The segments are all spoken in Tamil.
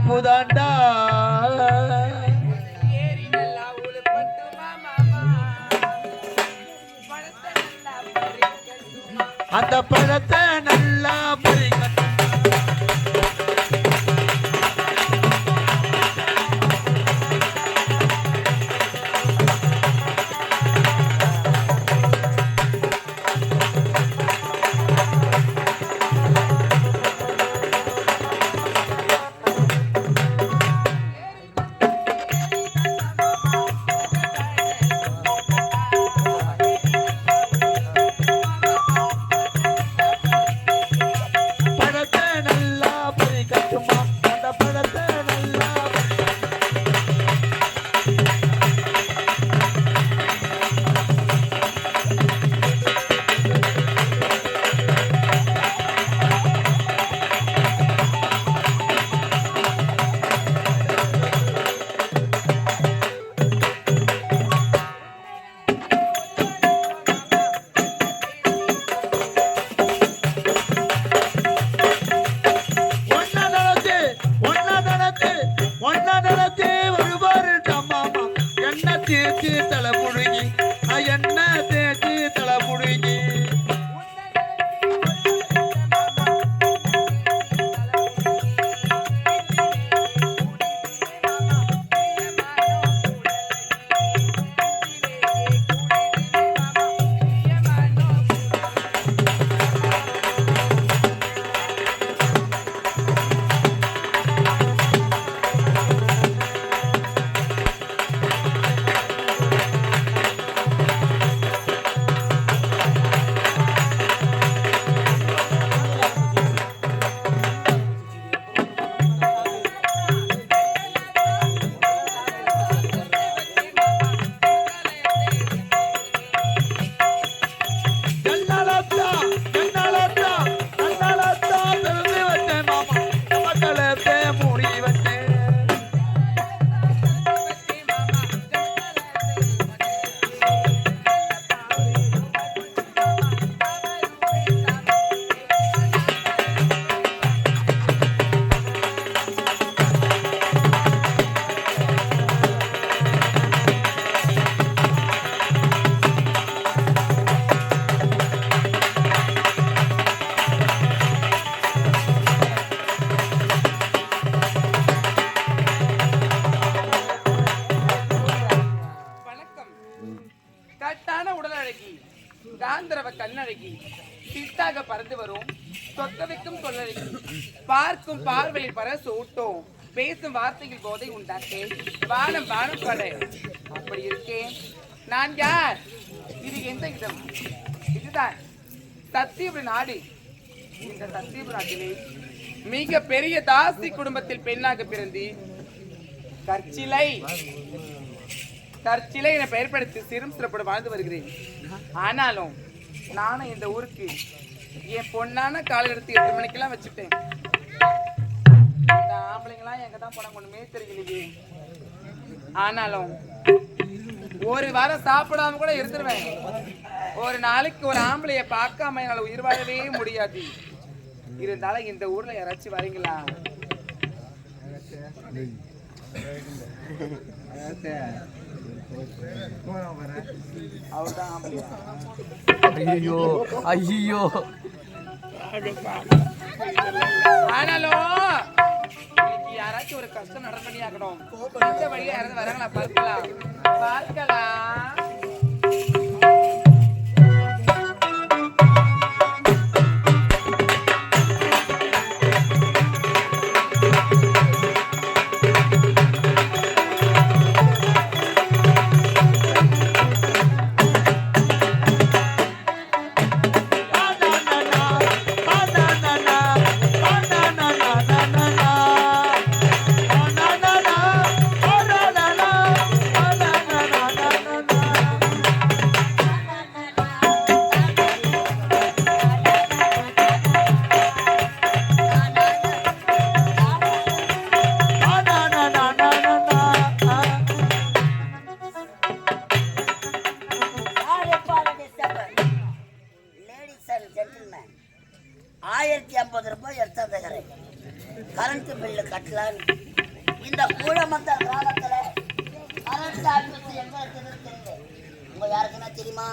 புதாண்டா அந்த பழத்தை நல்லா பறிக்கட்டும். தேய்ச்சி தலை முழுகி என்ன தேய்ச்சி தலை முழுகி காந்தரவ கண்ணழகி சித்தாக பறந்து வரும் சொக்க வைக்கும் சொல்லழகி பார்க்கும் பார்வையில் பர சூட்டும் பேசும் வார்த்தையில் போதை உண்டாக்கே வானம் வானம் படை அப்படி இருக்கேன் நான் யார் இது எந்த இடம் இதுதான் சத்தியபுரி நாடு இந்த சத்தியபுரி நாட்டிலே மிக பெரிய தாசி குடும்பத்தில் பெண்ணாக பிறந்து கற்சிலை என பெயர்படுத்தி சிறும் சிறப்போடு வாழ்ந்து வருகிறேன். ஆனாலும் நானும் இந்த ஊருக்கு என் பொண்ணான காலை எடுத்து 8 மணிக்கெல்லாம் வச்சுட்டேன். இந்த ஆம்பளைங்களாம் எங்க தான் போனாங்க ஒண்ணுமே தெரியலையே. ஆனாலும் ஒரு வாரம் சாப்பிடாம கூட இருந்துருவேன். ஒரு நாளைக்கு ஒரு ஆம்பளைய பார்க்காம என்னால உயிர் வாழவே முடியாது. இருந்தாலும் இந்த ஊர்ல யாராச்சும் வரீங்களா? ஐயோ ஐயோ ஆனாலும் யாராச்சும் ஒரு கஷ்டம் நடப்படியாக்கணும். இந்த வழியா யாராவது வராங்களா? பார்க்கலாம். ₹1050 எடுத்தாந்துக்கிறேன். கரண்ட் பில்லு கட்டலான்னு இந்த கூழமந்தல் கிராமத்துல அரசு ஆபீஸ் எங்க இருக்குதுன்னு தெரியல. உங்க யாருக்குன்னா தெரியுமா?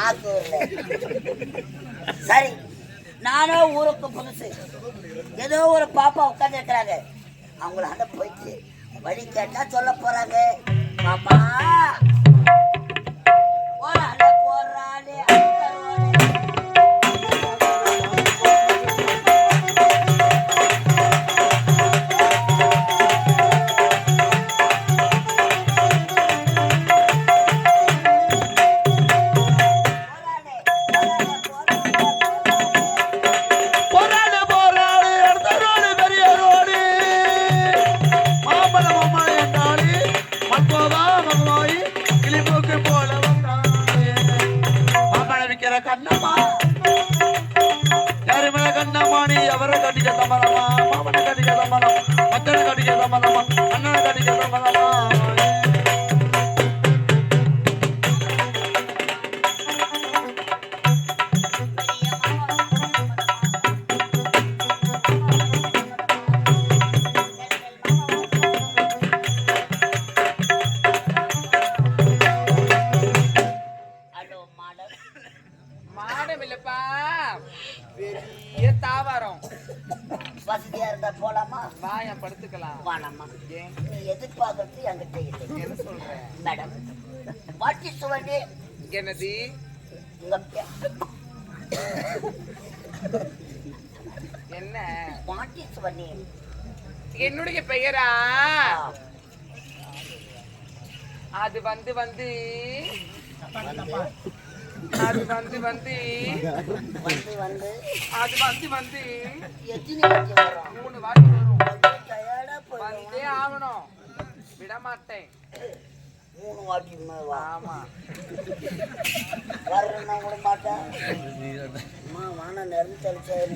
ஆத்தூர்ல. சரி, நானும் ஊருக்கு புதுசு. ஏதோ ஒரு பாப்பா உட்கார்ந்து இருக்கிறாங்க. அவங்கள அங்க போயிட்டு வழி கேட்டா சொல்ல போறாங்க. பாப்பா போறாளே போறாளே கண்ணம்மா யாரு மேல கண்ணம்மா நீ அவரை கட்டிக்க சம்மதமா மாமனை கட்டிக்க சம்மதம் மத்தனை கட்டிக்க சம்மதமா அண்ணனை கட்டிக்க சம்மதமா பெரிய தாவாரம் வசதியா இருந்தா போலாமா? வாயா படுத்துக்கலாம். வாடாமா. நீ எதிர்பார்க்கறது என்கிட்ட இல்லை. என்ன சொல்றேன் மேடம்? வாட்டி சுவனே என்னது? என்ன வாட்டி சுவனே? என்னுடைய பெயரா? அது வந்து வந்து அது வந்து வந்து வந்து வந்து அது வந்து வந்து எத்தனை வாட்டி வரும்? 3 வாட்டி வரும். வந்தே ஆகணும், விட மாட்டேன். 3 வாட்டி வா. ஆமா, வரணும்னா கூட மாட்டேன். அம்மா வான நெருங்கி தெளிச்சாரு.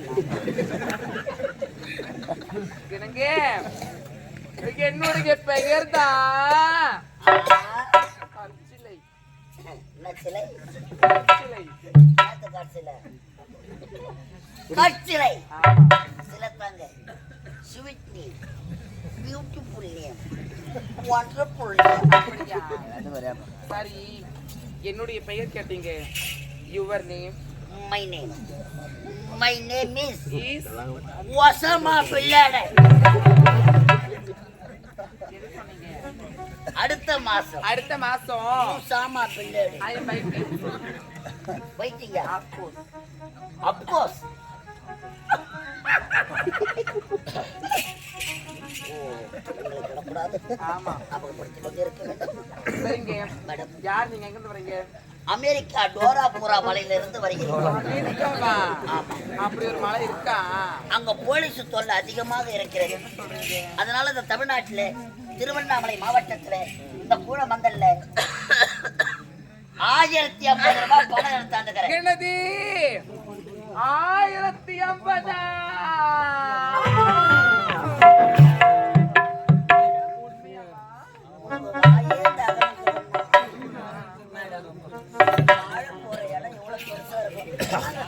என்னுடைய பெயர் தான் கற்சிலை. என்ன சிலை? கற்சிலை. கற்சிலை. கற்சிலை. சிலத்தாங்க. Sweet name, beautiful name, wonderful name. சரி, என்னுடைய பெயர் கேட்டீங்க. Your name? My name. My name is is ஒசமா பிள்ளாடை. அடுத்த மாசம் சாமா பிள்ளாடை. I am waiting. Waiting. Of course. ஆமா, சரிங்க மேடம். யார் நீங்க? எங்க இருந்து வரீங்க? அமெரிக்கா டோராபுரா மலையில இருந்து வருகிறோம். அமெரிக்காவா? அப்படி ஒரு மலை இருக்கா? அங்க போலீஸ் தொல்லை அதிகமாக இருக்கிறது. அதனால இந்த தமிழ்நாட்டுல திருவண்ணாமலை மாவட்டத்துல இந்த கூழமந்தல்ல 1050 ரூபாய் பணம் எடுத்தாந்துக்கிறேன். என்னது 1050?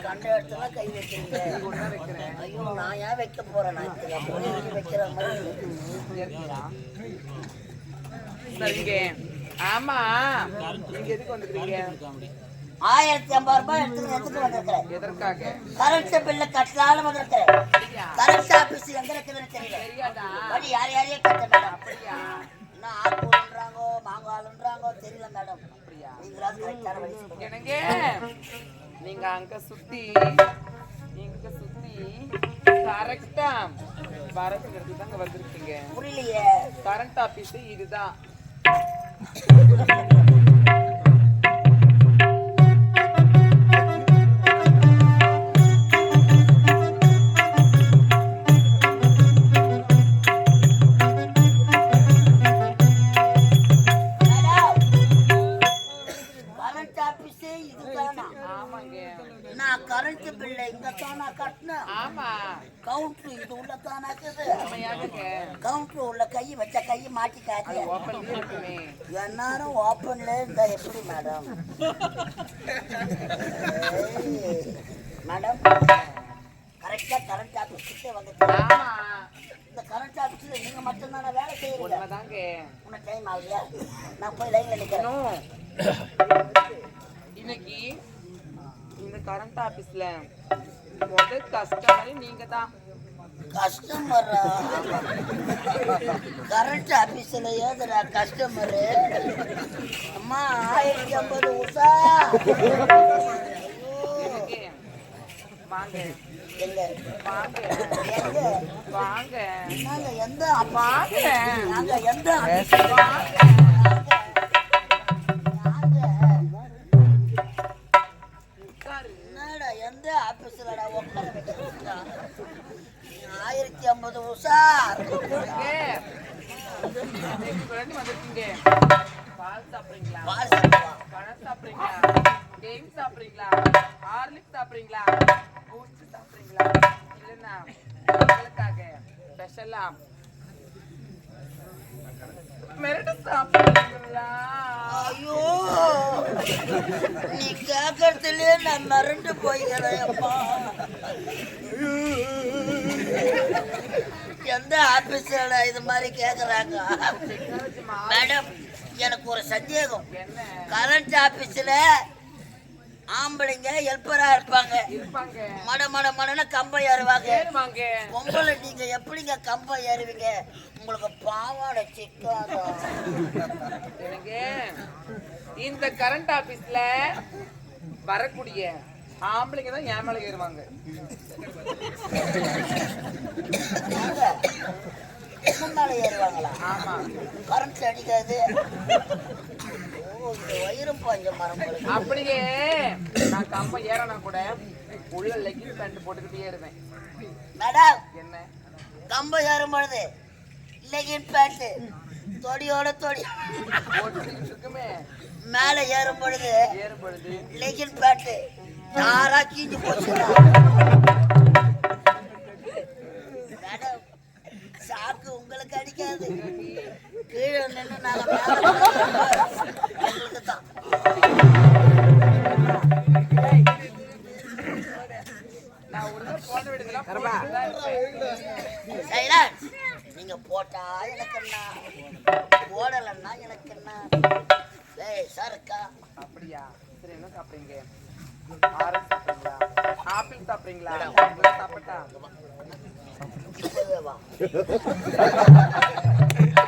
கண்ட இடத்துல கை வைக்கிறீங்க. ஐயோ, நான் ஏன் வைக்க போறேன்? வைக்கிற மாதிரி. சரிங்க. ஆமா, நீங்க எதுக்கு வந்திருக்கீங்க? 1050 ரூபாய் எடுத்துட்டு வந்திருக்கிறேன். எதற்காக? கரண்ட் பில்ல கட்டலான்னு வந்திருக்கிறேன். கரண்ட் ஆபீஸ் எங்க இருக்குதுன்னு தெரியல. வழி யார் யாரையே கட்ட மேடம். என்ன ஆக்கூன்றாங்கோ மாங்காலுன்றாங்கோ தெரியல மேடம். நீங்களாவது கரெக்டான வழி சொல்லுங்க. என்னங்க, நீங்க அங்க சுத்தி இங்க சுத்தி கரெக்டா வரதுக்கு எடுத்து தாங்க வந்திருக்கீங்க. புரியலையே. கரண்ட் ஆபீஸ் இதுதான். கரண்ட் பில்ல இங்க தானா கட்டணும். ஆமா, கவுண்டர் இது உள்ள தானா இருக்குது. கவுண்டர் உள்ள கை வச்ச கை மாட்டிக்காது. எல்லாரும் ஓப்பன்ல இருந்தா எப்படி மேடம்? மேடம் கரெக்டா கரண்ட் ஆபீஸ் கிட்ட வந்துட்டு ஆமா இந்த கரண்ட் ஆபீஸ்ல நீங்க மட்டும் தானே வேலை செய்யறீங்க உண்மைதாங்க. உனக்கு டைம் ஆகுது நான் போய் லைன்ல நிக்கிறேன் இன்னைக்கு இந்த கரண்ட் ஆபீஸ்ல முதல் கஸ்டமர் நீங்க தான். கஸ்டமர் கரண்ட் ஆபீஸ்ல ஏதுடா கஸ்டமர் அம்மா 1050 உஷா வாங்க எங்க வாங்க எங்க வாங்க நாங்க எந்த வாங்க நாங்க எந்த என்னடா எந்த ஆபீஸ்லடா உட்கார வச்சிருக்கா 1050 உஷா வந்துருக்கீங்க. பால் சாப்பிடுறீங்களா? பால் சாப்பிடுவா பழம் சாப்பிடுறீங்களா? கேம் சாப்பிடுறீங்களா? ஹார்லிக்ஸ் சாப்பிடுறீங்களா? பூஸ்ட் சாப்பிடுறீங்களா? இல்லைன்னா உங்களுக்காக ஸ்பெஷலா மிரட்டு சாப்பிடுறீங்களா? ஐயோ நீ கேட்கறதுலயே நான் மறந்து போய்கிறேன்ப்பா. எந்த ஆபீஸ்ல இது மாதிரி கேக்குறாங்க மேடம்? எனக்கு ஒரு சந்தேகம். என்ன கரண்ட் ஆபீஸ்ல ஆம்பளைங்க ஹெல்ப்பரா இருப்பாங்க, இருப்பாங்க மட மட மடன்னு கம்பம் ஏறுவாங்க. ஏறுவாங்க. பொங்கலை நீங்க எப்படிங்க கம்பம் ஏறுவீங்க? உங்களுக்கு பாவாடை சிக்காதா? எனக்கு இந்த கரண்ட் ஆபீஸ்ல வரக்கூடிய ஆம்பளைங்க தான் என் மேல ஏறுவாங்க. முன்னால ஏறுவாங்களா? ஆமா கரண்ட் அடிக்காது. ஓ இந்த வயிறும் பாஞ்ச மரம் போல. அப்படியே நான் கம்பம் ஏறனா கூட உள்ள லெகின் பேண்ட் போட்டுக்கிட்டே ஏறுவேன். மேடம் என்ன கம்பம் ஏறும் பொழுது லெகின் பேண்ட் தொடியோட தொடி போட்டுக்கிட்டு இருக்குமே, மேல ஏறும் பொழுது ஏறும் பொழுது லெகின் பேண்ட் யாரா கீஞ்சு போச்சு. மேடம் சாக்கு உங்களுக்கு அடிக்காது, கீழே நின்று நாங்க எங்களுக்கு தான். நான் ஒரு போன விடுதலாம் போட்டுதான் இருப்பேன். சைலன்ஸ். நீங்க போட்டா எனக்கு என்ன, போடலன்னா எனக்கு என்ன? ஏய் சரக்கா அப்படியா? சரி என்ன சாப்பிடுறீங்க? ஆரஞ்சு சாப்பிடுறீங்களா? ஆப்பிள் சாப்பிடுறீங்களா? உங்களுக்கு சாப்பிட்டா இப்பவே வா.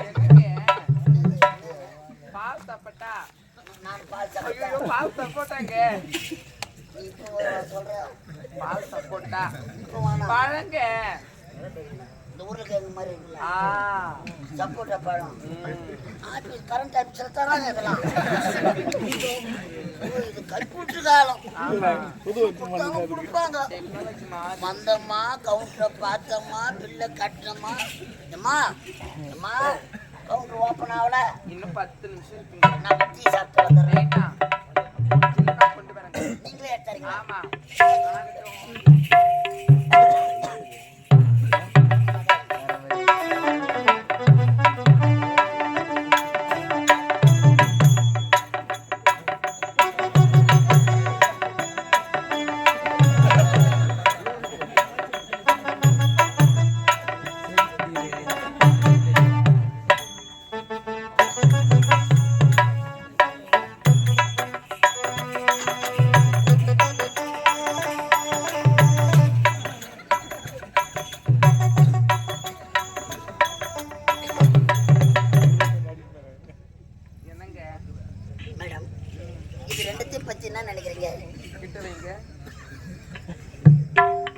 என்னங்க? பால் சாப்பிட்டா? நான் பால் ஐயோ சாப்பிட்டேன். பால் சப்போட்டாங்க. இப்போ சொல்றேன். பால் சப்போட்டா இப்போ வேணாம். பழங்க. இந்த உருளைக்கிழங்கு மாதிரி இருக்குல்ல, ஆ சப்போட்டா பழம். ஆபீஸ் கரண்ட் ஆபீஸ்ல தராங்க இதெல்லாம். ஓ, இது கல்பூட்டு காலம். ஆமா கொடுத்தாங்க கொடுப்பாங்க. டெக்னாலஜி மாறி வந்தம்மா கவுண்டரை பார்த்தம்மா பில்லை கட்டினம்மா. அம்மா அம்மா கவுண்டர் ஓப்பன் ஆகல, இன்னும் 10 நிமிஷம் இருக்குங்க. நான் டீ சாப்பிட்டு வந்துடுறேன். ரைட்டா? சின்னதா கொண்டு வரேங்க. நீங்களே எடுத்தாருங்களா? ஆமா என்னங்க? மேடம் இது ரெண்டுத்தையும் பத்தி என்ன நினைக்கிறீங்க? கிட்ட வைங்க.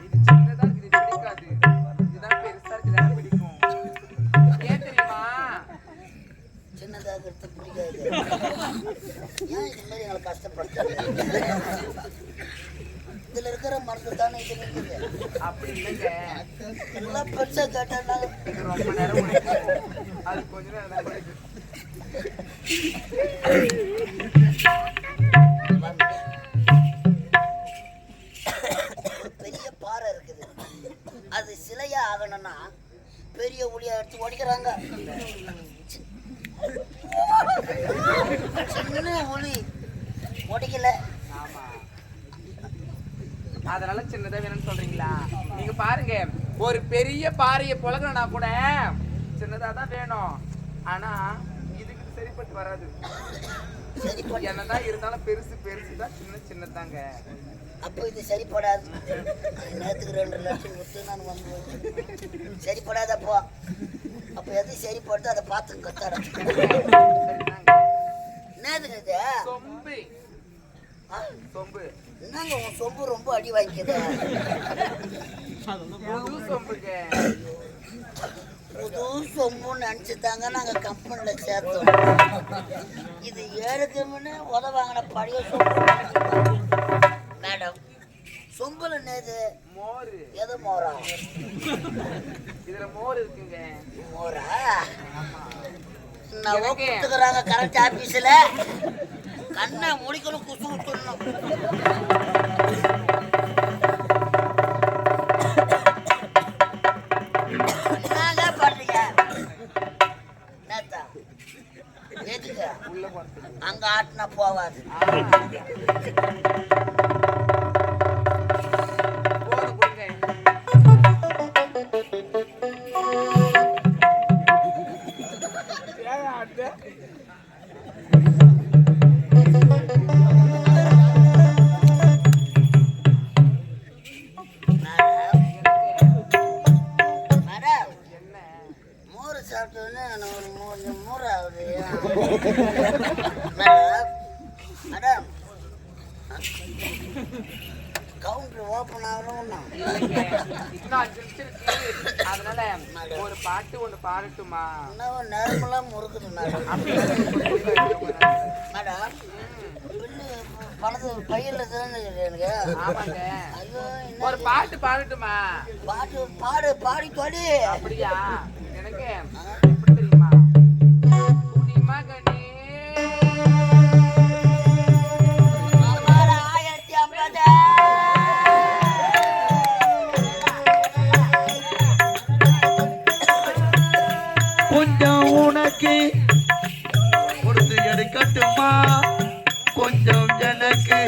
இது சின்னதா இருக்கு, இது பிடிக்காது. இதுதான் பெருசா இருக்கு, இதுதான் பிடிக்கும். ஏன் தெரியுமா? சின்னதாக இருக்கிறது பிடிக்காது. ஏன் இது மாதிரி எங்களை கஷ்டப்படுத்தாங்க? இதுல இருக்கிற மருந்து தானே இது நிற்குது. அப்படி இல்லைங்க. எல்லாம் பெருசா கேட்டாங்க. இது ரொம்ப நேரம் உழைக்கும். அது கொஞ்ச நேரம் தான் உழைக்கும். ஒரு பெரிய பாறை இருக்குது, அது சிலையா ஆகணும்னா பெரிய உளியா எடுத்து உடைக்கிறாங்க. சின்ன உளி உடைக்கல. ஆமா அதனால சின்னதா வேணும்னு சொல்றீங்களா? நீங்க பாருங்க, ஒரு பெரிய பாறையை புழங்கனா கூட சின்னதா தான் வேணும். ஆனா இதுக்கு சரிப்பட்டு வராது. என்னதான் இருந்தாலும் பெருசு பெருசு தான், சின்ன சின்னதாங்க. அப்போ இது சரிப்படாது. நேரத்துக்கு 2 லட்சம் கொடுத்து நான் வந்து சரிப்படாதப்போ. அப்போ எது சரிப்படுதோ அதை பார்த்து கத்தாரம். என்னதுங்க இது? சொம்பு. சொம்பு என்னங்க உன் சொம்பு ரொம்ப அடி வாங்கிக்குது? புது சொம்புங்க. புது சொம்புன்னு நினச்சித்தாங்க நாங்கள் கம்பெனியில் சேர்த்தோம். இது ஏழுக்குன்னு உதவாங்கின பழைய சொம்பு. மேடம், சொம்புல நேது மோர். எது மோரா? இதுல மோர் இருக்குங்க. மோரா? நான் கொடுத்துக்கிறாங்க கரெக்ட் ஆபீஸ்ல. கண்ணை முடிக்கணும், குசு விட்டுடணும். என்னங்க பண்றீங்க? நேத்தா எதுக்கு உள்ள போறது? அங்க ஆட்டினா போவாது. போன கொடுங்க. மேடம், என்ன மோர் சாப்பிட்டோன்னு ஒரு மூறாவது. மேடம், மேடம், கவுண்டர் ஓப்பன் ஆகணும். இல்லைங்க, இன்னும் 5 நிமிஷம் இருக்கு. அதனால ஒரு பாட்டு ஒண்ணு பாடட்டுமா? இன்னும் நேரமெல்லாம் முறுக்குது மேடம். மேடம், பில்லு பணத்து பையில தானே எனக்கு. ஆமாங்க. ஐயோ, ஒரு பாட்டு பாடட்டுமா? பாட்டு பாடு, பாடி தொடி. அப்படியா? எனக்கு எப்படி தெரியுமா? குடிமகனே 1050. கொஞ்சம் உனக்கு கொடுத்து எடுக்கட்டுமா, கொஞ்சம் எனக்கு.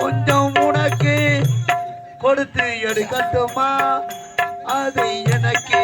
கொஞ்சம் உனக்கு கொடுத்து எடுக்கட்டுமா, அது எனக்கு.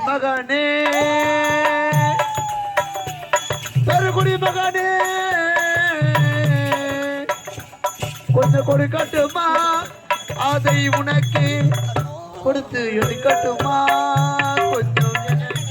மகனே, பெருகுடி மகனே, கொஞ்சம் கொடுக்கட்டுமா, அதை உனக்கு கொடுத்து எடுக்கட்டுமா, கொஞ்சம் எனக்கு.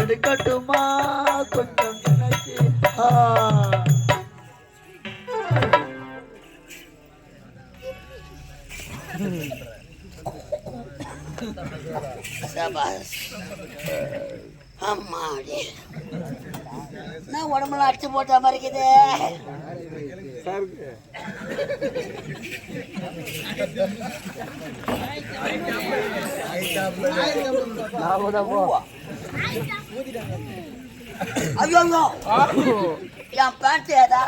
எடுக்கட்டுமா கொஞ்சம் எனக்கு அம்மாடி நான் உடம்புல அடிச்சு போட்ட மாதிரி இருக்குது. ஐயோ என் பேண்ட் ஏதா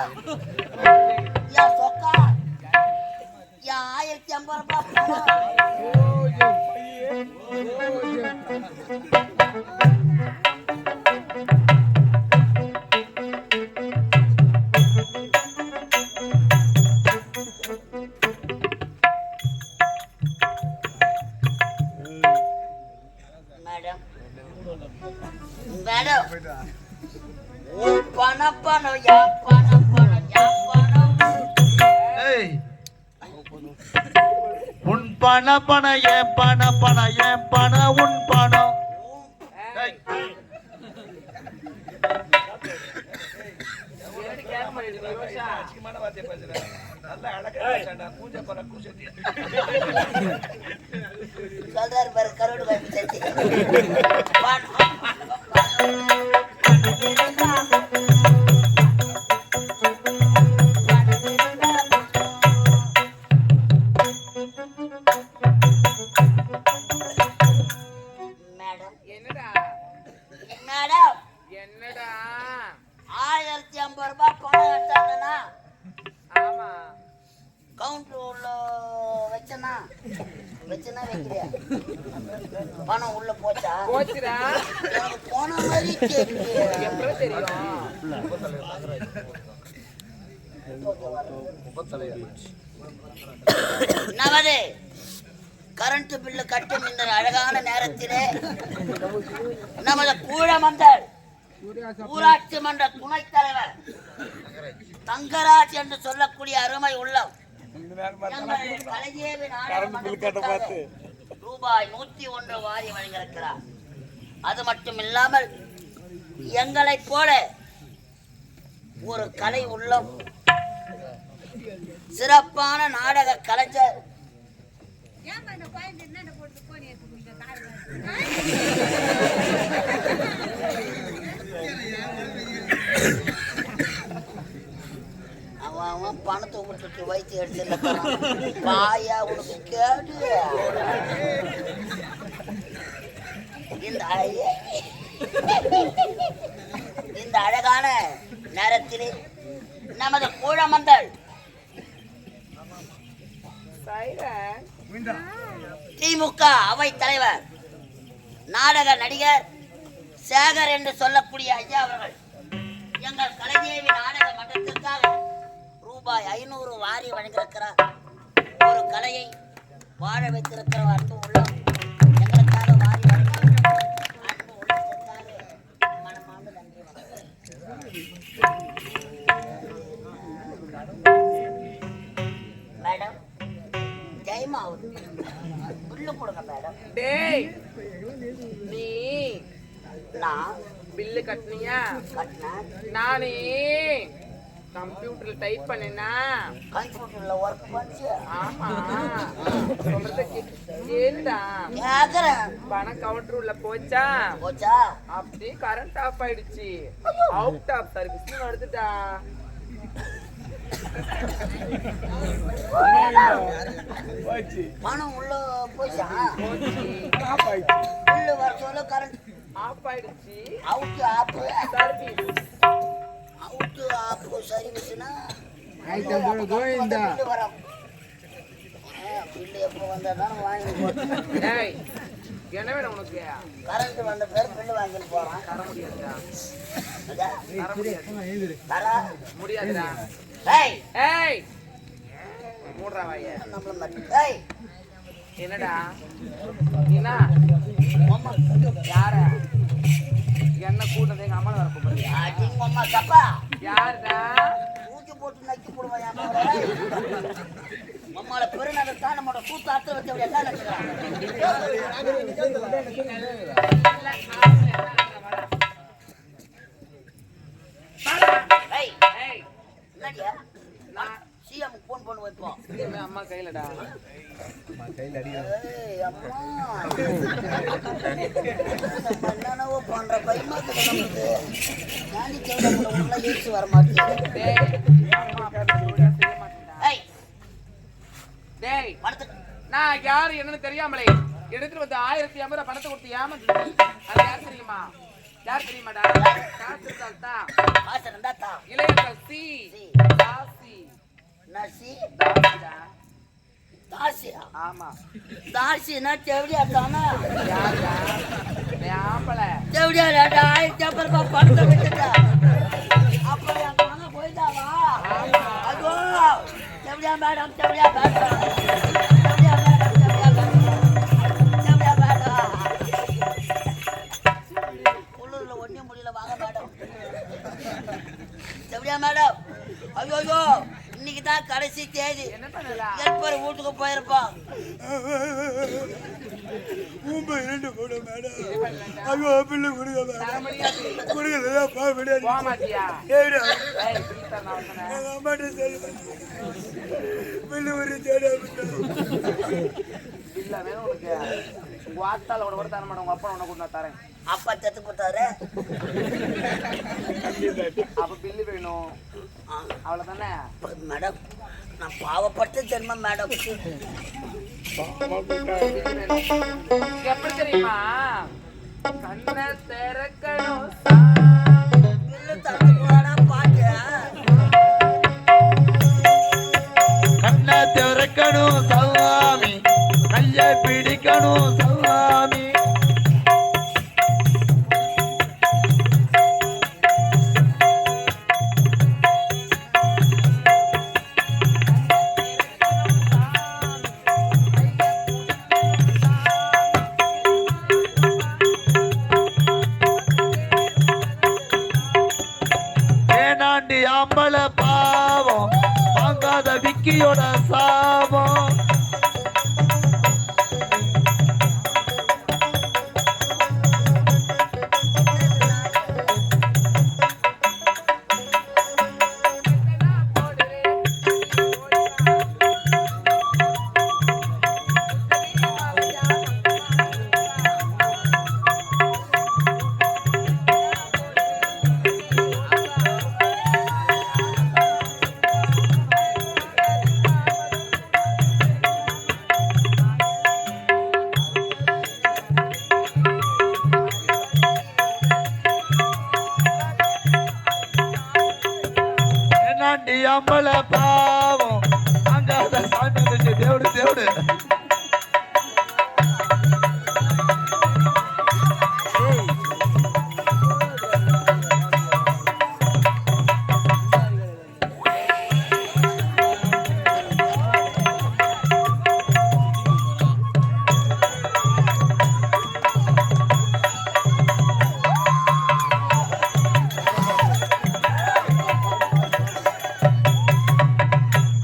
என் சொக்கா என் 1050 மேடம் மேடம் பணம் என் பணம் என் பணம் உன் பண என் பண என் பண உன் பணம் சொல்றாரு பாரு கரோடு வாங்கி தட்டி மேடம் என்னடா மேடம் என்னடா 1050 பணம் எடுத்தாங்கன்னா ஆமா கவுண்டர் உள்ள வச்சனா வைக்கிறியா பணம் உள்ள போச்சா போச்சுடா எனக்கு போன மாதிரி தெரியல. எப்படி தெரியும் நமது கரண்ட் பில்லு கட்டும் இந்த அழகான நேரத்திலே நமது கூழமந்தல் ஊராட்சி மன்ற துணைத் தலைவர் தங்கராஜ் என்று சொல்லக்கூடிய அருமை உள்ளம் கலைஞேவி நாடகமன்றத்திற்காக ரூபாய் 101 வாரி வழங்கியிருக்கிறார். அது மட்டும் இல்லாமல் எங்களைப் போல ஒரு கலை உள்ளம் சிறப்பான நாடக கலைஞர் அவன் பணத்தை விட்டுட்டு வைத்து எடுத்துருக்கான் பாயா உனக்கு கேடு. இந்த அழகான நேரத்திலே நமது கூழமந்தல் திமுக அவை தலைவர் நாடக நடிகர் சேகர் என்று சொல்லக்கூடிய ஐயா அவர்கள் எங்கள் கலைஞேவி நாடக மன்றத்திற்காக ரூபாய் 500 வாரி வழங்கியிருக்கிறார். ஒரு கலையை வாழ வைத்திருக்கிற அன்பு உள்ளம் எங்களுக்காக வாரி வழங்க அன்பு உள்ளத்திற்காக மனமார்ந்த நன்றி. மேடம் டைம் ஆகுது, புல்லு கொடுங்க மேடம். டேய் நீ நான் பில்லு கட்டினியா கட்டினேன். நானே கம்ப்யூட்டர்ல டைப் பண்ணேனா கம்ப்யூட்டர்ல ஒர்க் பண்ணி ஆமா சொல்றத கேளுடா கேக்குறேன். பணம் கவுண்டர் உள்ள போச்சா போச்சா அப்படியே கரண்ட் ஆஃப் ஆயிடுச்சு. அவுட் ஆஃப் சர்வீஸ் வருதுடா. பணம் உள்ள போச்சா போச்சு. உள்ள வர சொல்ல கரண்ட் ஆஃப் ஆயிடுச்சு. Out of service out of சர்வீஸ்னா கோவிந்தா வரும். பில்லு எப்போ வந்தாதான் வாங்கி டேய் என்ன வேணும் உனக்கு? கரண்ட் வந்த பேர் பில்லு வாங்கிட்டு போறான். தர முடியாதுடா. அதா? தர முடியாது. தர முடியாதுடா. ஏய் ஏய் மூடுறா வாய. நம்மள மட்டும் ஏய் என்னடா என்ன அம்மா யார என்ன கூட்டத்தை எங்க அம்மா வர போறியா? அடிங்க அம்மா கப்பா யாருடா? மூஞ்சி போட்டு நக்கி போடுவான் அம்மா. அம்மால பெருநகர் தான் நம்மளோட கூத்தாத்த வச்சு அப்படி எல்லாம் நச்சுறான். என்னடியா சிஎம் போன் பண்ணி வைப்போம். அம்மா கையிலடா ஏய் அம்மா என்னென்னவோ பண்ற பயமா இருக்குது நமக்கு. நானி கேட்க உள்ள ஏசி வர மாட்டேங்குது. டேய் நான் யாரு என்னன்னு தெரியாமலே எடுத்துட்டு வந்து 1050 ரூபாய் பணத்தை கொடுத்து ஏமாந்து அது யார் தெரியுமா? யார் தெரியுமாடா? காசுதான் தான் இளையர்கள் சி தாசி நசி தாசிடா. தாசியா? ஆமா தாசினா செவடியா தானா? யாரா? ஆம்பள செவடியா 1050 ரூபாய் பணத்தை விட்டுட்டா. அப்புறம் என் பணம் போயிட்டாவா? ஐயோ செவடியா மேடம் செவடியா மேடம் செவடியா மேடம் செவடியா மேடம் உள்ளூர்ல ஒன்றும் முடியல வாங்க மேடம். செவடியா மேடம் ஐயோ இன்னைக்கு தான் கடைசி தேதி. என்ன பண்ணலாம்? எப்பர் வீட்டுக்கு போயிருப்பான். போக மாட்டியா? இல்ல வேணும் உனக்கு. உங்க ஆத்தால கூட தர மாட்டேன். உங்க அப்பா உன்னை கூட நான் தரேன். அப்பா செத்து போட்டாரு. அப்ப பில்லு வேணும். அவ்வளவுதானே மேடம்? நான் பாவப்பட்ட ஜென்மம் மேடம். எப்படி தெரியுமா? கண்ணை திறக்கணும் பில்லு தந்து போடா பாட்டு. கண்ணை திறக்கணும் சாமி, கையை பிடிக்கணும் சாமி. ஏனாண்டி ஆம்பள பாவம் வாங்காத விக்கியோட சாபம். ஏனாண்டி ஆம்பள பாவம் வாங்காத சாமி வந்துச்சு. தேவடு தேவடு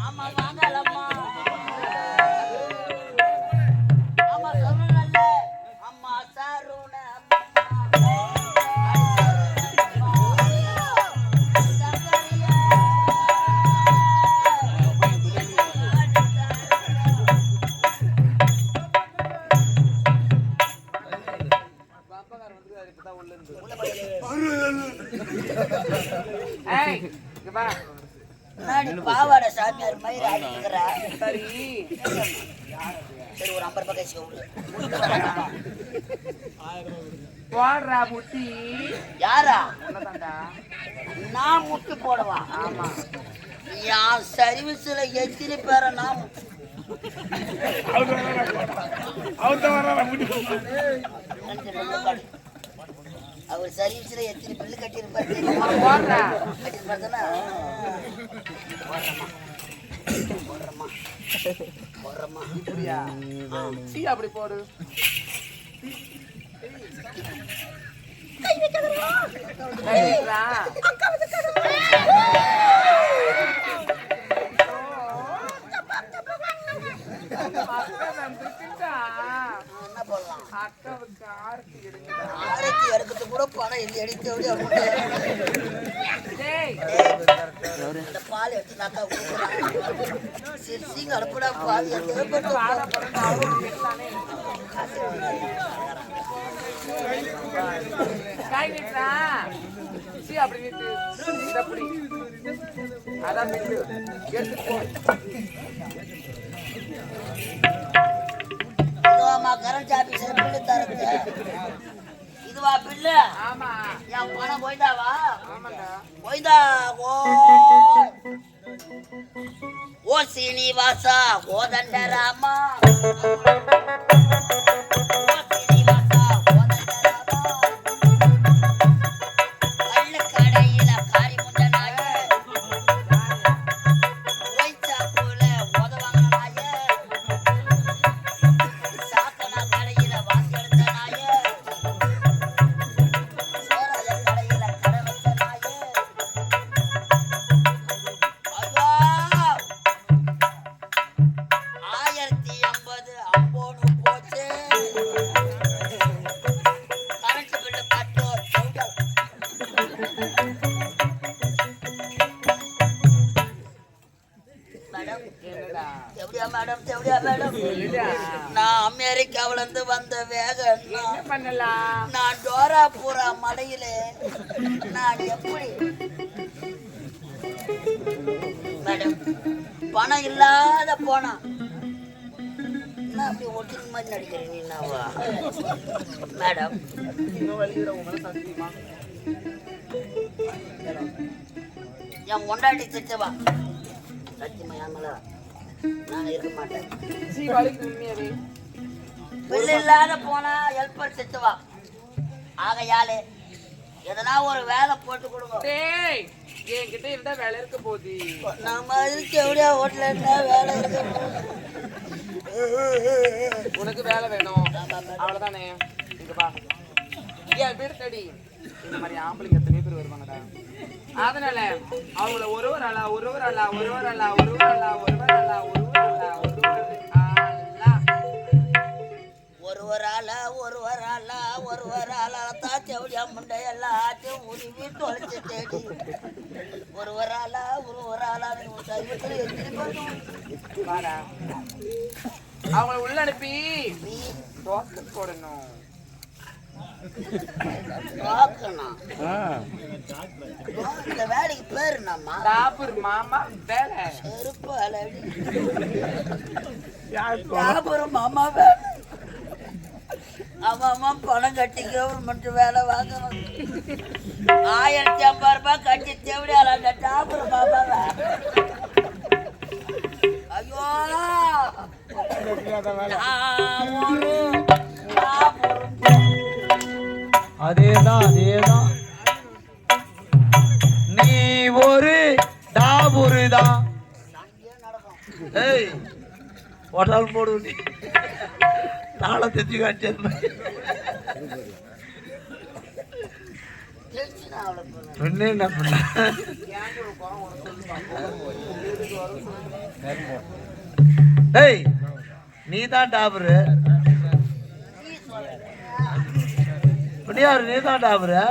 ஆமா வாங்கலம்மா. ஆமா சொல்லல. அம்மா சாருன பாவாட சாமியார் மயிர் அடிக்கிற. சரி சரி ஒரு 50 ரூபாய் கேசி விடு. போடுறா முட்டி. யாரா? உன்னதான்டா. நான் முட்டு போடுவா? ஆமா என் சர்வீஸ்ல எத்தனை பேரை நான் அவர் சர்வீஸ்ல எத்தனை பில்லு கட்டியிருப்பாரு தெரியுமா? போடுறா. கட்டியிருப்பாரு தானே? போடுறம்மா இப்படியா? சீ அப்படி போடு. கை வைக்கிறா. அக்கா வந்துருக்குடா. என்ன போடலாம்? அக்காவுக்கு ஆரத்தி எடுங்கடா. ஆரத்தி எடுக்கிறது கூட பணம் இல்லை. எடுத்து டேய் அந்த பால் எடுத்து நாக்கா கொடுக்குறாங்க. சிரிச்சிங்க அனுப்புடா பால் எடுத்து வாடா பிறந்த அவரும் கேட்கலானே. காய் நீட்டா சி அப்படி நீட்டு இதை அப்படி அதான் நீட்டு எடுத்துட்டு போ. இதுவாமா கரண்ட் ஆபீஸ்ல பில்லு தரது? இதுவா பில்லு? ஆமா என் பணம் போய்தாவா? ஆமாண்டா. போய்தா ஓ சீனிவாசா ஓ தண்டராமா நான் அமெரிக்காவில இருந்து வந்த வேகம் என்ன பண்ணலாம்? நான் டோராபுரா மலையில நான் எப்படி மேடம் பணம் இல்லாத போனா அப்படி ஒட்டுக்கு மாதிரி நடிக்கிறேன் நீனாவா மேடம்? என் பொண்டாட்டி திட்டுவா சத்தியமா ஏமலா நான் இருக்க மாட்டேன். பில்லு இல்லாத போனா ஹெல்ப்பர் திட்டுவா. ஆகையாலே எதனா ஒரு வேலை போட்டு கொடுங்க. டேய் என்கிட்ட இருந்தா வேலை இருக்க போகுது. நம்ம இருக்க எப்படியா ஹோட்டல்ல இருந்தா வேலை இருக்க உனக்கு வேலை வேணும் அவ்வளவுதானே. இங்க பா ஏன் வீடு தேடி இந்த மாதிரி ஆம்பளைங்க எத்தனை பேர் வருவாங்கடா. அதனால அவங்கள ஒருவர் அல்ல ஒருவர் அல்ல ஒருவர் அல்ல ஒருவர் அல்ல ஒருவர் அல்ல ஒருவர் அல்ல ஒருவர் ஆளா தான் செவடியா முண்டை எல்லாத்தையும் உருவி தொலைச்சு தேடி ஒருவர் ஆளா அவங்கள உள்ள அனுப்பி தோசை போடணும். இந்த வேலைக்கு பேரு நம்ம தாபூர் மாமா வேலை. செருப்பு தாபூர் மாமா வேலை. அவன் பணம் கட்டி கவர்மெண்ட் வேலை வாங்கணும். 1050 ரூபாய் கட்டி தேவையான அந்த தாபூர் மாமா வேலை. ஐயோ அதேதான் நீ ஒரு டாபுரு தான். ஏய் ஹோட்டல் போடு நாளை தெரிஞ்சு காட்டு. என்ன பண்ண ஏய் நீ தான் டாபுரு நீ தான் டாபுரு.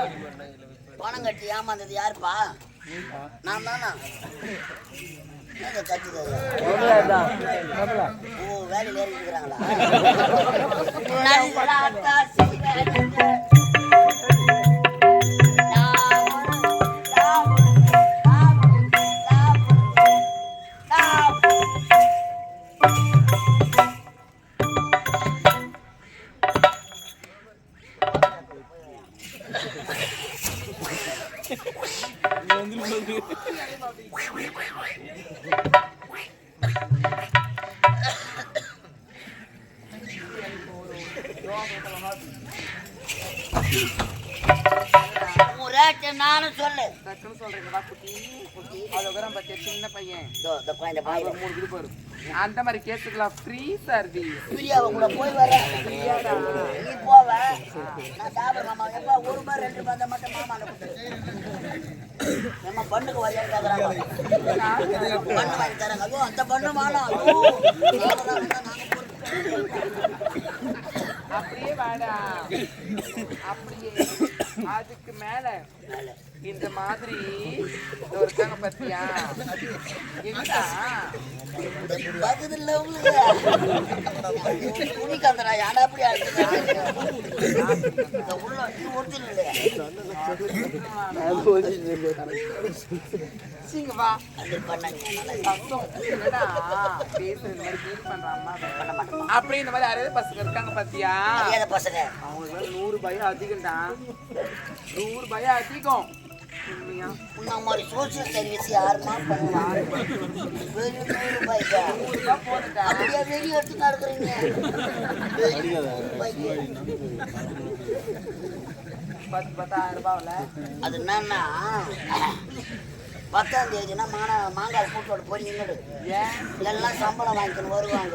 பணம் கட்டி ஏமாந்தது யாருப்பா? நான் தானா? ஓ வேலையில் ஏறி இருக்கிறாங்களா? நானும் சொல்லு சொல்றேன் குட்டி அவ்வளவு பத்திய சின்ன பையன் அந்த மாதிரி கேட்டுக்கலாம். ஃப்ரீ சர்வீஸ் கூட போய் வர நீ போவ. நான் சாப்பிட மாமா எப்ப 1 ரூபாய் 2 ரூபாய் மட்டும் மாமா நம்ம பண்ணுக்கு வரையா கேக்குறாங்க. பண்ணு வாங்கி தராங்க. ஐயோ அந்த பண்ணு மானம். ஐயோ நாங்க அப்படியே அதுக்கு மேல இந்த மாதிரி இதோ இருக்காங்க பாத்தியா எங்கடா பகுதியில் உங்களுக்கு துணிக்காந்தரா யாரா அப்படி உள்ள ஒரிஜினல் இல்லையா வா அது பண்ணாங்க என்னடா பேசுறது இந்த மாதிரி ஃபீல் பண்ற அம்மா பண்ண மாட்டோம் அப்படி இந்த மாதிரி யாராவது பசங்க இருக்காங்க பாத்தியா அறியாத பசங்க அவங்களுக்கு 100 பயம் அதிகம்டா 100 பயம் அதிகம் உன்ன மாதிரி சோசியல் சர்வீஸ் யாருமா பண்ணுவாங்க வெறும் 100 ரூபாய்க்கா போட்டுட்டா அப்படியே வெளியே எடுத்து நடக்கிறீங்க 10,000 ரூபாய்ல அது என்னன்னா 10ஆம் தேதினா மாங்காய் கூட்டோட போய் நின்றுடு எல்லாம் சம்பளம் வாங்கிக்கணும் வருவாங்க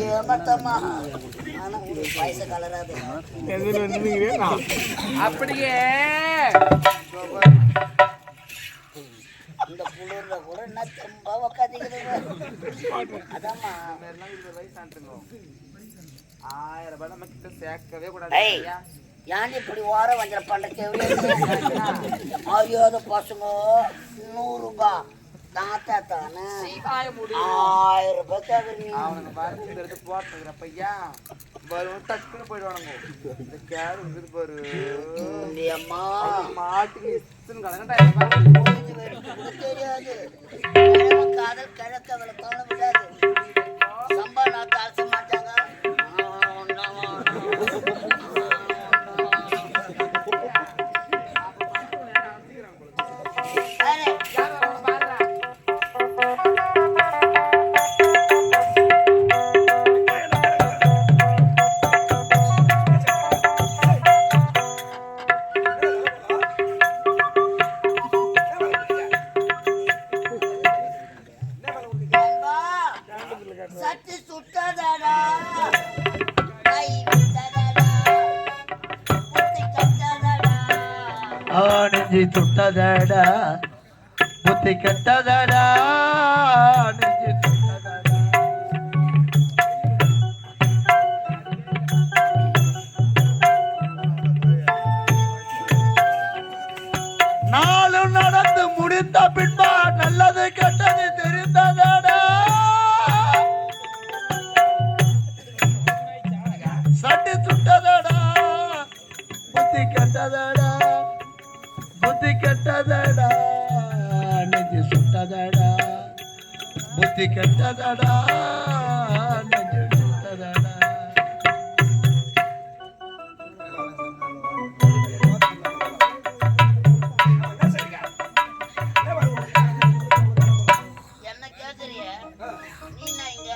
ஏமாத்தம்மா ஆனா உங்களுக்கு வயசு கலராது அப்படியே இந்த குளிர்ல கூட என்ன ரொம்ப உக்காந்துக்கிறது அதாம்மா 1000 ரூபாய் நம்ம கிட்ட சேர்க்கவே ஏய், கூடாது ஏன் இப்படி ஓரம் வஞ்சிர பண்ண அறியாத பசங்க 100 ரூபாய் தாத்தா தானே 1000 ரூபாய் கேக்குறீங்க அவனுக்கு வரது எடுத்து போட்டுக்கிற பையா வரும் டக்குன்னு போயிடுவானுங்க இந்த கேர் இருக்குது பாரு அம்மா மாட்டுக்கு இஸ்ன்னு கலங்கட்டா தெரியாது காதல் கிழக்க விளக்கான விடாது சம்பா நாத்து அலச மாட்டாங்க சட்டி சுட்டதடா கை விட்டதடா புத்தி கட்டதடா நெஞ்சி துட்டதடா புத்தி கெட்டதடா நெஞ்சி துட்டதடா நாளும் நடந்து முடிந்த பின்பா நல்லது கெட்டது தெரிந்ததடா சட்டி சுட்டதடா புத்தி கெட்டதடா புத்தி கெட்டதடா நெஞ்சு சுட்டதடா புத்தி கெட்டதடா நெஞ்சு சுட்டதடா என்ன கேக்குறிய நீ என்ன இங்க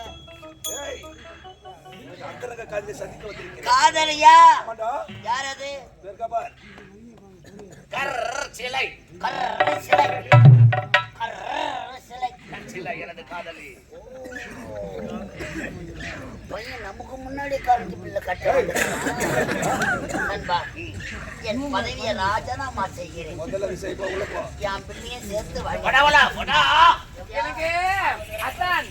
காதலியா யார் அது கர் சிலை கர் சிலை கர் சிலை எனது காதலி பையன் நமக்கு முன்னாடி கரண்ட் பில்ல கட்ட நண்பா என் பதவியை ராஜினாமா செய்கிறேன் என் பிள்ளையும் சேர்த்து எனக்கு அதான்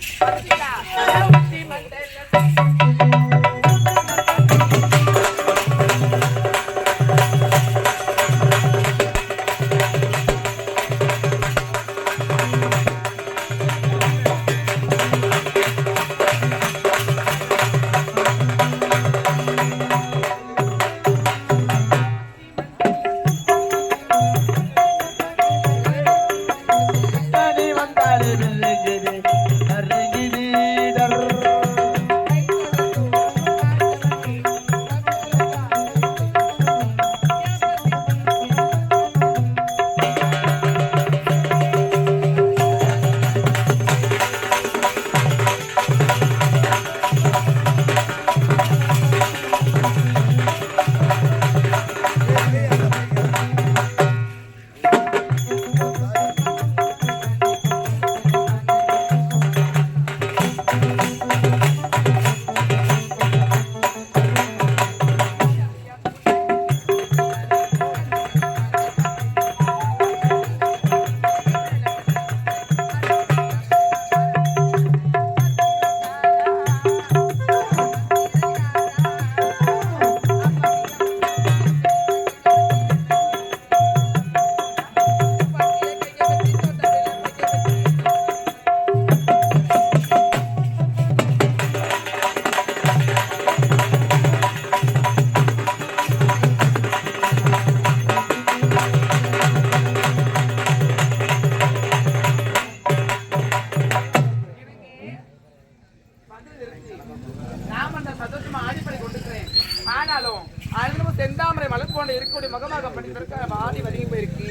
நான் அந்த சந்தோஷமா ஆடிப்படை கொண்டுக்கிறேன். ஆனாலும் அழுதும் செந்தாமரை மலர் போன்ற இருக்கக்கூடிய முகமாக பண்ணிருக்க ஆடி வதங்கி போயிருக்கு.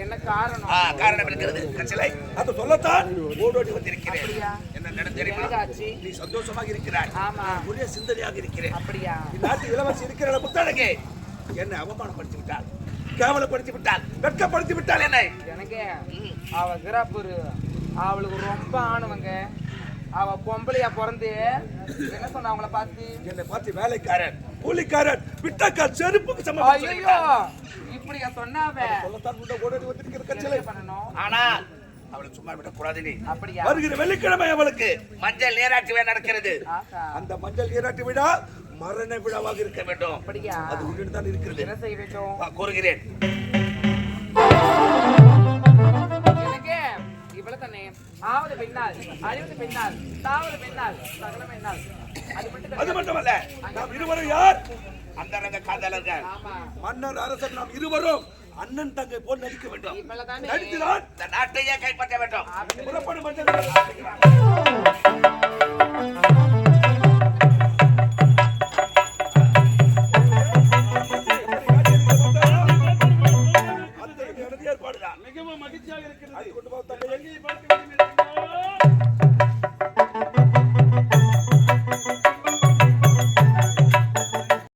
என்ன காரணம்? காரணம் இருக்கிறது கச்சலை. அது சொல்லத்தான் ஓடோடி வந்திருக்கிறேன். அப்படியா? என்ன நடந்தறியுமா? நீ சந்தோஷமாக இருக்கிறாய். ஆமா. ஒரே சிந்தனையாக இருக்கிறேன். அப்படியா? நாட்டு இளவரசி இருக்கிற புத்தழகே என்னை அவமானப்படுத்தி விட்டாள், கேவலப்படுத்தி விட்டாள், வெட்கப்படுத்தி விட்டாள். என்னை எனக்கு அவ கிராப்பூர் அவளுக்கு ரொம்ப ஆணுவங்க. அவ பொம்பளையா பிறந்து என்ன சொன்ன அவங்கள பார்த்து? என்னை பார்த்து வேலைக்காரன், கூலிக்காரன், விட்டக்கா செருப்புக்கு சமம். ஐயோ இப்படியா சொன்னாவ? சொல்லத்தான் உள்ள ஓடோடி வந்திருக்கிற கச்சலை. என்ன பண்ணணும்? ஆனா அவளை சும்மா விடக்கூடாது. நீ அப்படியா? வருகிற வெள்ளிக்கிழமை அவளுக்கு மஞ்சள் நீராட்டு விழா நடக்கிறது. ஆஹா. அந்த மஞ்சள் நீராட்டு விழா மரண விழாவாக இருக்க வேண்டும். அப்படியா? அது உன்னிடம் தான் இருக்கிறது. என்ன செய்ய வேண்டும்? கூறுகிறேன். எனக்கு இவ்வளவு தானே. ஆவது பெண்ணால், அழிவது பெண்ணால், தாவது பெண்ணால், சகலம் பெண்ணால். அது மட்டுமல்ல, நாம் இருவரும் யார்? அந்தரங்க காதலர்கள். ஆமா. மன்னர் அரசர் நாம் இருவரும் அண்ணன் தங்கை போல் நடிக்க வேண்டும். இவ்வளவுதானே. நடித்துதான் இந்த நாட்டையே கைப்பற்ற வேண்டும். புறப்படும் மஞ்சள் ஏற்பாடுதான். மிகவும் மகிழ்ச்சியாக இருக்கிறது. கொண்டு போக தங்கை எங்கே பார்க்க வேண்டும்?